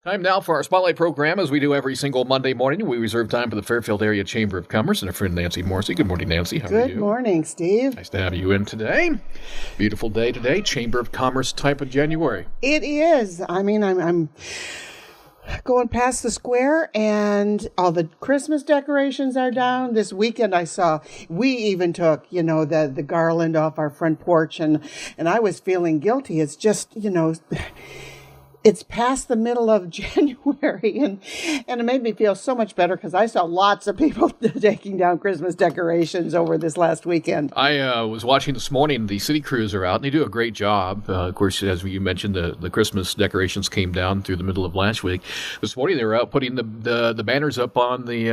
Time now for our Spotlight program. As we do every single Monday morning, we reserve time for the Fairfield Area Chamber of Commerce and our friend Nancy Morrissey. Good morning, Nancy. How are you? Good morning, Steve. Nice to have you in today. Beautiful day today, Chamber of Commerce type of January. It is. I mean, I'm going past the square and all the Christmas decorations are down. This weekend we even took, the garland off our front porch and I was feeling guilty. It's just, it's past the middle of January, and it made me feel so much better because I saw lots of people taking down Christmas decorations over this last weekend. I was watching this morning. The city crews are out, and they do a great job. Of course, as you mentioned, the Christmas decorations came down through the middle of last week. This morning, they were out putting the banners up on the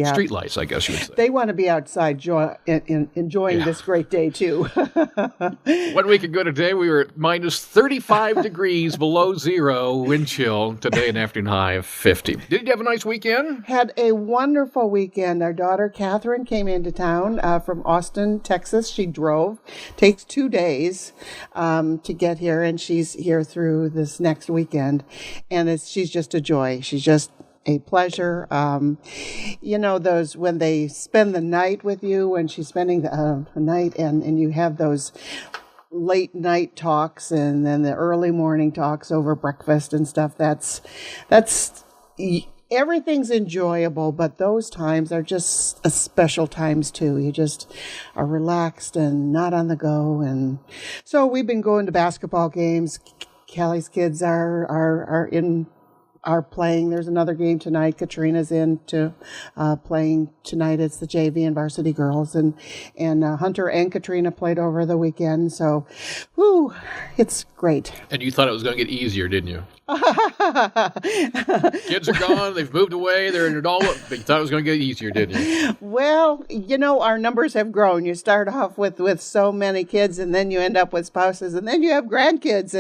street lights, I guess you would say. They want to be outside enjoying this great day, too. 1 week ago today, we were at minus 35 degrees below zero, wind chill. Today, an afternoon high of 50. Did you have a nice weekend? Had a wonderful weekend. Our daughter, Catherine, came into town from Austin, Texas. She drove. Takes 2 days to get here, and she's here through this next weekend. And she's just a joy. She's just a pleasure. Those when they spend the night with you, when she's spending the night and you have those late night talks and then the early morning talks over breakfast and stuff. That's everything's enjoyable, but those times are just special times too. You just are relaxed and not on the go. And so we've been going to basketball games. Callie's kids are playing. There's another game tonight. Katrina's playing tonight. It's the JV and varsity girls, and Hunter and Katrina played over the weekend. So, it's great. And you thought it was going to get easier, didn't you? Kids are gone. They've moved away. They're in it all. But you thought it was going to get easier, didn't you? Well, our numbers have grown. You start off with so many kids, and then you end up with spouses, and then you have grandkids,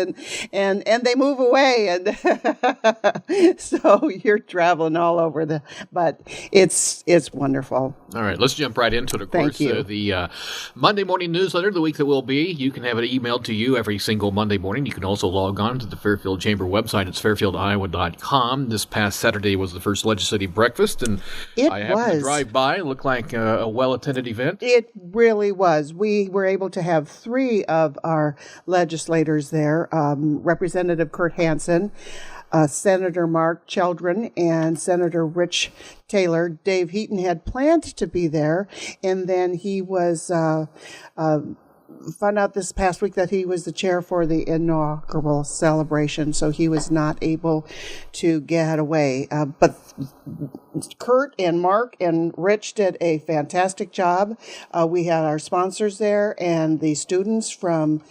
and they move away, and so you're traveling all over but it's wonderful. All right, let's jump right into it. Of Thank course, you. The Monday morning newsletter, the week that will be, you can have it emailed to you every single Monday morning. You can also log on to the Fairfield Chamber website. It's fairfieldiowa.com. This past Saturday was the first legislative breakfast, and I happened to drive by. It looked like a well-attended event. It really was. We were able to have 3 of our legislators there, Representative Kurt Hansen, Senator Mark Cheldron, and Senator Rich Taylor. Dave Heaton had planned to be there, and then he was found out this past week that he was the chair for the inaugural celebration, so he was not able to get away. But Kurt and Mark and Rich did a fantastic job. We had our sponsors there and the students from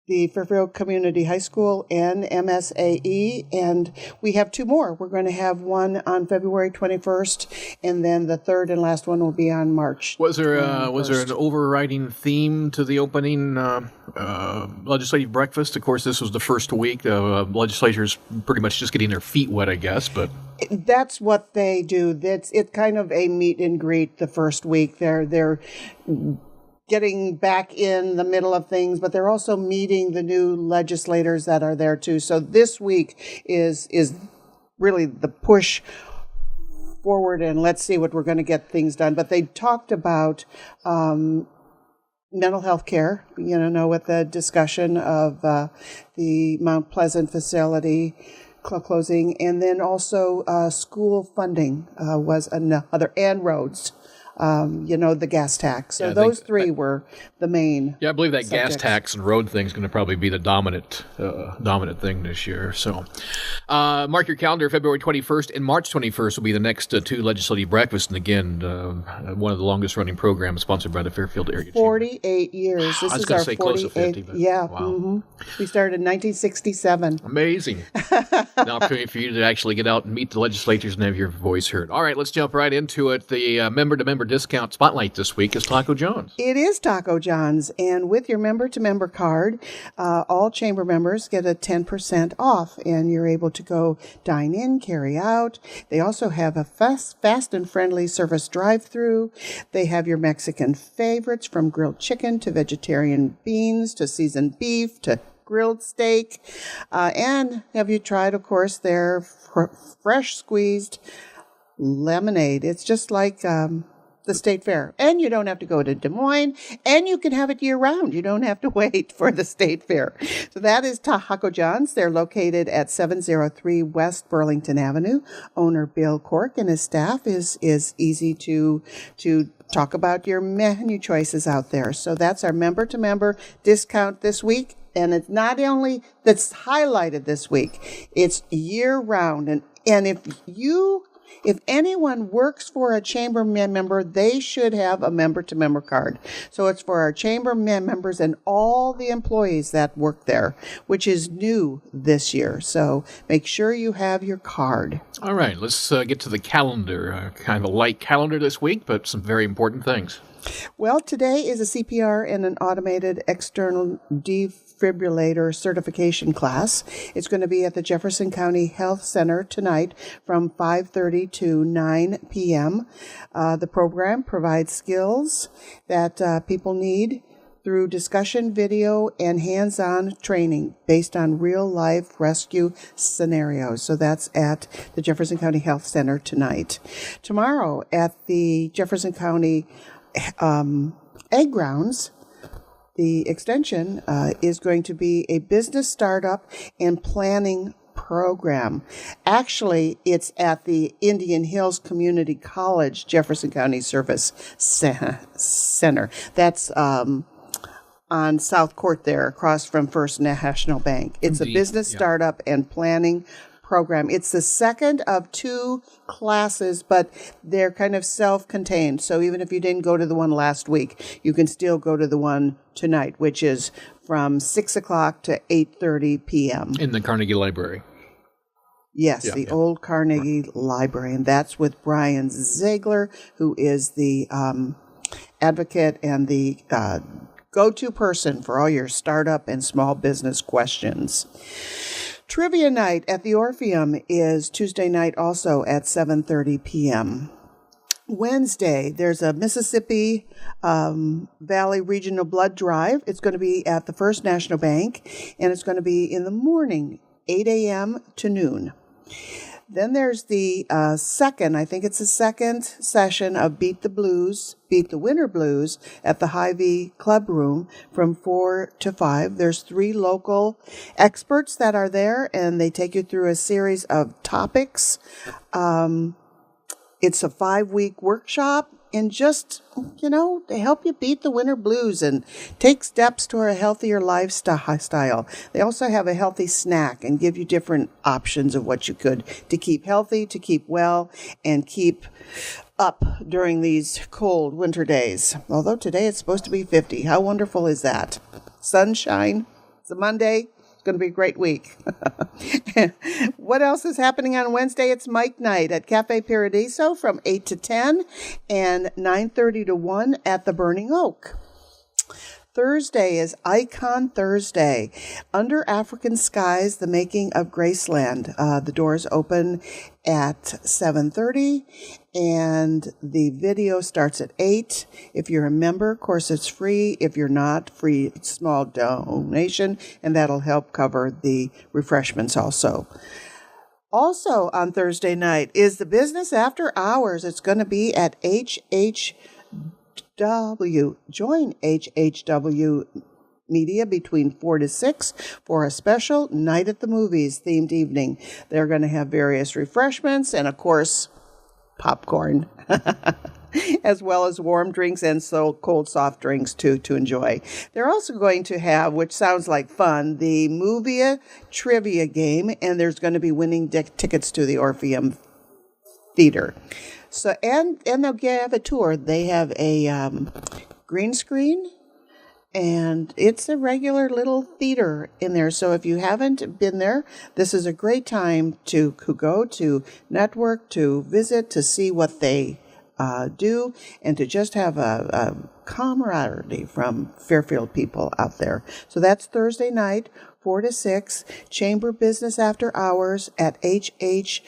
the Fairfield Community High School and MSAE, and we have 2 more. We're going to have one on February 21st, and then the third and last one will be on March. Was there an overriding theme to the opening legislative breakfast? Of course, this was the first week. Legislators pretty much just getting their feet wet, I guess, but that's what they do. It's kind of a meet and greet the first week. They're getting back in the middle of things, but they're also meeting the new legislators that are there too. So this week is really the push forward, and let's see what we're going to get things done. But they talked about mental health care, with the discussion of the Mount Pleasant facility closing, and then also school funding was another, and roads. The gas tax. So those 3 were the main. Yeah, I believe that subjects. Gas tax and road thing is going to probably be the dominant thing this year. So mark your calendar. February 21st and March 21st will be the next 2 legislative breakfasts. And again, one of the longest running programs sponsored by the Fairfield Area Chamber. 48 years. This I was is going our to say close to 50. But yeah. Wow. Mm-hmm. We started in 1967. Amazing. An opportunity for you to actually get out and meet the legislators and have your voice heard. All right, let's jump right into it. The member-to-member discount spotlight this week is Taco John's. It is Taco John's, and with your member-to-member card, all chamber members get a 10% off, and you're able to go dine in, carry out. They also have a fast and friendly service drive-through. They have your Mexican favorites, from grilled chicken to vegetarian beans to seasoned beef to grilled steak. And have you tried, of course, their fresh squeezed lemonade? It's just like the State Fair. And you don't have to go to Des Moines, and you can have it year-round. You don't have to wait for the State Fair. So that is Taco John's. They're located at 703 West Burlington Avenue. Owner Bill Cork and his staff is easy to talk about your menu choices out there. So that's our member-to-member discount this week. And it's not only that's highlighted this week, it's year-round. And if anyone works for a chamber member, they should have a member-to-member card. So it's for our chamber members and all the employees that work there, which is new this year. So make sure you have your card. All right, let's get to the calendar. Kind of a light calendar this week, but some very important things. Well, today is a CPR and an automated external defibrillator certification class. It's going to be at the Jefferson County Health Center tonight from 5:30 to 9 p.m. The program provides skills that people need through discussion, video, and hands-on training based on real-life rescue scenarios. So that's at the Jefferson County Health Center tonight. Tomorrow at the Jefferson County Egg Grounds, the extension is going to be a business startup and planning program. Actually, it's at the Indian Hills Community College Jefferson County Service Center. That's on South Court there, across from First National Bank. It's a business startup and planning program. It's the second of 2 classes, but they're kind of self-contained. So even if you didn't go to the one last week, you can still go to the one tonight, which is from 6 o'clock to 8:30 p.m. In the Carnegie Library. Yes, the old Carnegie Library. And that's with Brian Ziegler, who is the advocate and the go-to person for all your startup and small business questions. Trivia night at the Orpheum is Tuesday night also at 7:30 p.m. Wednesday, there's a Mississippi Valley Regional Blood Drive. It's going to be at the First National Bank, and it's going to be in the morning, 8 a.m. to noon. Then there's the second session of Beat the Winter Blues at the Hy-Vee Club Room from 4 to 5. There's 3 local experts that are there, and they take you through a series of topics. It's a 5-week workshop, and just, to help you beat the winter blues and take steps toward a healthier lifestyle. They also have a healthy snack and give you different options of what you could to keep healthy, to keep well, and keep up during these cold winter days. Although today it's supposed to be 50. How wonderful is that? Sunshine. It's a Monday. Going to be a great week. What else is happening on Wednesday? It's Mike Night at Cafe Paradiso from 8 to 10 and 9:30 to 1 at the Burning Oak. Thursday is Icon Thursday. Under African Skies, the Making of Graceland. The doors open at 7:30 and the video starts at 8. If you're a member, of course, it's free. If you're not, free small donation, and that'll help cover the refreshments also. Also on Thursday night is the Business After Hours. It's going to be at HHW. Join HHW Media between 4 to 6 for a special Night at the Movies themed evening. They're going to have various refreshments and, of course, popcorn, as well as warm drinks and cold soft drinks to enjoy. They're also going to have, which sounds like fun, the Movie Trivia Game, and there's going to be winning tickets to the Orpheum Theater. So, and they'll give a tour. They have a green screen, and it's a regular little theater in there. So if you haven't been there, this is a great time to go to network, to visit, to see what they do, and to just have a camaraderie from Fairfield people out there. So that's Thursday night, 4 to 6, Chamber Business After Hours at HHW,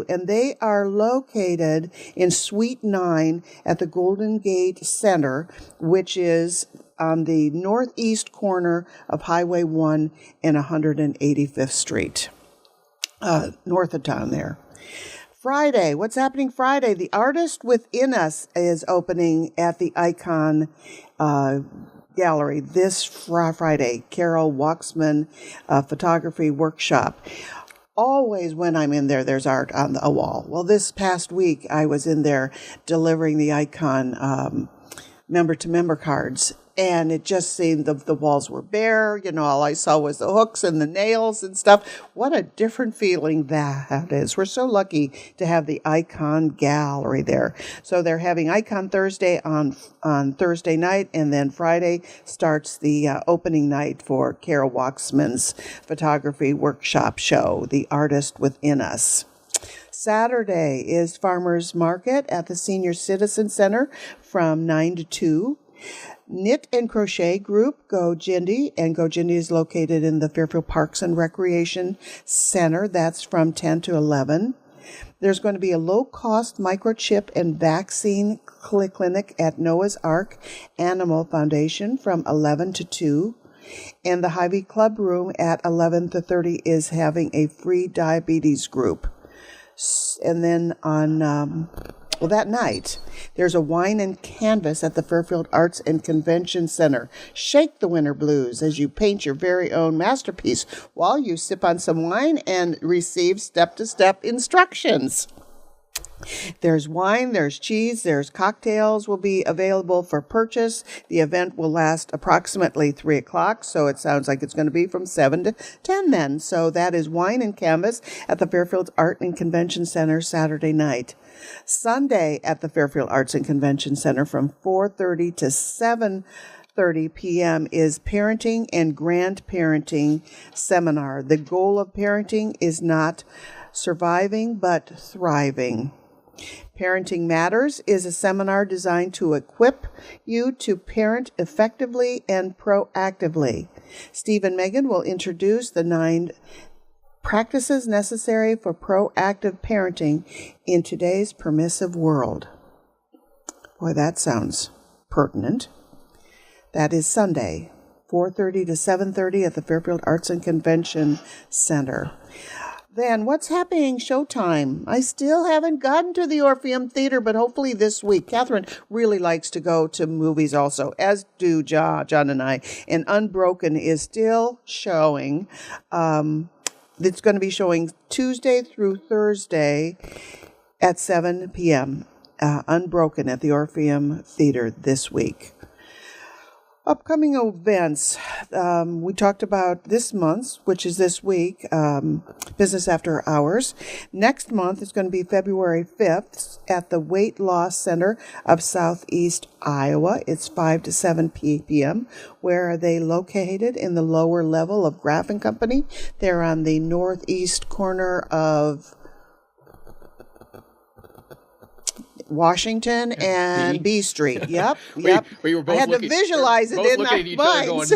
and they are located in Suite 9 at the Golden Gate Center, which is on the northeast corner of Highway 1 and 185th Street, north of town there. Friday, what's happening Friday? The Artist Within Us is opening at the Icon Gallery this Friday. Carol Waxman Photography Workshop. Always when I'm in there, there's art on a wall. Well, this past week, I was in there delivering the Icon member-to-member cards, and it just seemed the walls were bare. All I saw was the hooks and the nails and stuff. What a different feeling that is. We're so lucky to have the Icon Gallery there. So they're having Icon Thursday on Thursday night, and then Friday starts the opening night for Carol Waxman's photography workshop show, The Artist Within Us. Saturday is Farmers Market at the Senior Citizen Center from 9 to 2. Knit and Crochet Group, Go Jindy, and Go Jindy is located in the Fairfield Parks and Recreation Center. That's from 10 to 11. There's going to be a low-cost microchip and vaccine clinic at Noah's Ark Animal Foundation from 11 to 2. And the Hy-Vee Club Room at 11 to 30 is having a free diabetes group. And then on... that night, there's a wine and canvas at the Fairfield Arts and Convention Center. Shake the winter blues as you paint your very own masterpiece while you sip on some wine and receive step-to-step instructions. There's wine, there's cheese, there's cocktails will be available for purchase. The event will last approximately 3 o'clock, so it sounds like it's going to be from 7 to 10 then. So that is wine and canvas at the Fairfield Art and Convention Center Saturday night. Sunday at the Fairfield Arts and Convention Center from 4:30 to 7:30 p.m. is Parenting and Grandparenting Seminar. The goal of parenting is not surviving, but thriving. Parenting Matters is a seminar designed to equip you to parent effectively and proactively. Steve and Megan will introduce the 9 practices necessary for proactive parenting in today's permissive world. Boy, that sounds pertinent. That is Sunday, 4:30 to 7:30 at the Fairfield Arts and Convention Center. Then, what's happening Showtime? I still haven't gotten to the Orpheum Theater, but hopefully this week. Catherine really likes to go to movies also, as do John and I. And Unbroken is still showing. It's going to be showing Tuesday through Thursday at 7 p.m. Unbroken at the Orpheum Theater this week. Upcoming events. We talked about this month's, which is this week, Business After Hours. Next month is going to be February 5th at the Weight Loss Center of Southeast Iowa. It's 5 to 7 p.m. Where are they located? In the lower level of Graff & Company. They're on the northeast corner of Washington and B Street. Yep. We were both I had to visualize it in our minds.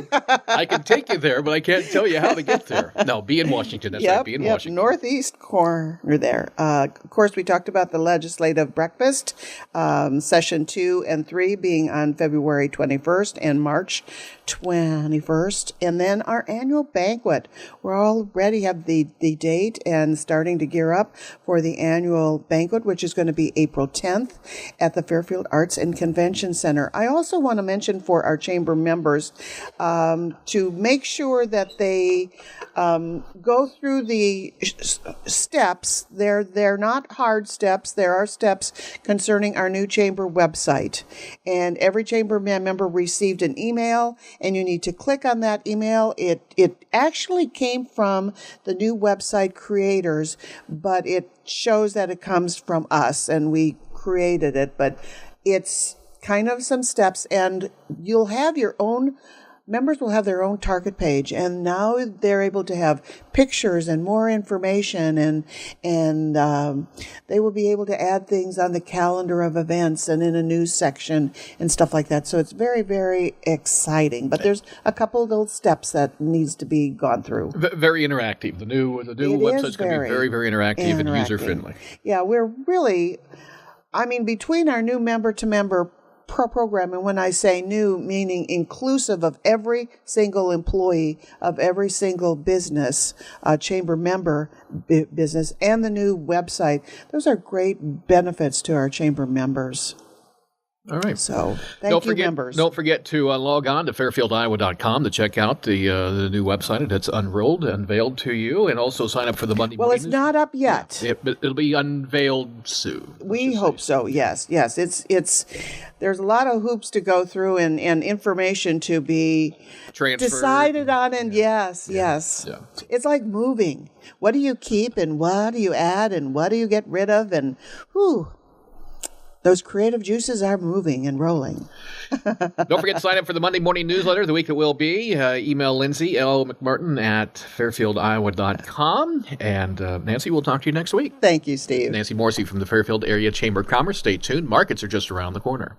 I can take you there, but I can't tell you how to get there. No, be in Washington. That's right, be in Washington. Northeast corner there. Of course, we talked about the legislative breakfast, session 2 and 3 being on February 21st and March 21st. And then our annual banquet. We're already have the date and starting to gear up for the annual banquet, which is going to be April 10th at the Fairfield Arts and Convention Center. I also want to mention for our chamber members to make sure that they go through the steps. They're not hard steps. There are steps concerning our new chamber website. And every chamber member received an email, and you need to click on that email. It actually came from the new website creators, but it shows that it comes from us, and we created it, but it's kind of some steps, and you'll have your own, members will have their own target page, and now they're able to have pictures and more information, and they will be able to add things on the calendar of events and in a news section and stuff like that. So it's very, very exciting, but there's a couple of little steps that needs to be gone through. Very interactive. The new website's going to be very, very interactive and user-friendly. Yeah, we're really... between our new member-to-member program, and when I say new, meaning inclusive of every single employee of every single business, chamber member business, and the new website. Those are great benefits to our chamber members. All right. So thank you, members. Don't forget to log on to fairfieldiowa.com to check out the new website. It's unveiled to you, and also sign up for the Monday morning. Well, it's not up yet. Yeah, it'll be unveiled soon. We hope so. Yes. It's there's a lot of hoops to go through and information to be transferred, decided on. And yes. It's like moving. What do you keep and what do you add and what do you get rid of? And those creative juices are moving and rolling. Don't forget to sign up for the Monday morning newsletter. The week it will be. Email Lindsay, L.McMartin at fairfieldiowa.com. And Nancy, we'll talk to you next week. Thank you, Steve. Nancy Morrissey from the Fairfield Area Chamber of Commerce. Stay tuned. Markets are just around the corner.